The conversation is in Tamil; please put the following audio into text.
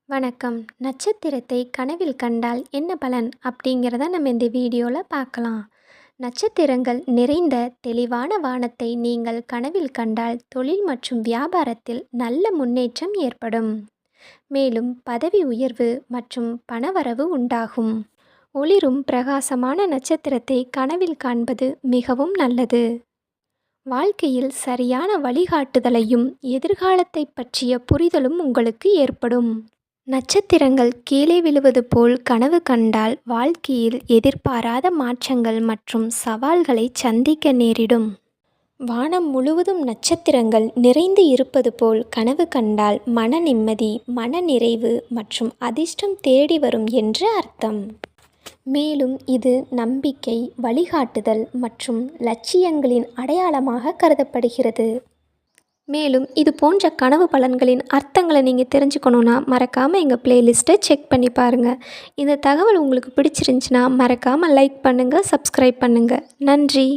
வணக்கம். நட்சத்திரத்தை கனவில் கண்டால் என்ன பலன் அப்படிங்கிறத நம்ம இந்த வீடியோவில் பார்க்கலாம். நட்சத்திரங்கள் நிறைந்த தெளிவான வானத்தை நீங்கள் கனவில் கண்டால் தொழில் மற்றும் வியாபாரத்தில் நல்ல முன்னேற்றம் ஏற்படும். மேலும் பதவி உயர்வு மற்றும் பணவரவு உண்டாகும். ஒளிரும் பிரகாசமான நட்சத்திரத்தை கனவில் காண்பது மிகவும் நல்லது. வாழ்க்கையில் சரியான வழிகாட்டுதலையும் எதிர்காலத்தை பற்றிய புரிதலும் உங்களுக்கு ஏற்படும். நட்சத்திரங்கள் கீழே விழுவது போல் கனவு கண்டால் வாழ்க்கையில் எதிர்பாராத மாற்றங்கள் மற்றும் சவால்களை சந்திக்க நேரிடும். வானம் முழுவதும் நட்சத்திரங்கள் நிறைந்து இருப்பது போல் கனவு கண்டால் மன நிம்மதி, மன நிறைவு மற்றும் அதிர்ஷ்டம் தேடி வரும் என்று அர்த்தம். மேலும் இது நம்பிக்கை, வழிகாட்டுதல் மற்றும் லட்சியங்களின் அடையாளமாக கருதப்படுகிறது. மேலும் இது போன்ற கனவு பலன்களின் அர்த்தங்களை நீங்கள் தெரிஞ்சுக்கணுன்னா மறக்காமல் எங்கள் பிளேலிஸ்ட்டை செக் பண்ணி பாருங்கள். இந்த தகவல் உங்களுக்கு பிடிச்சிருந்துச்சின்னா மறக்காமல் லைக் பண்ணுங்கள், சப்ஸ்கிரைப் பண்ணுங்கள். நன்றி.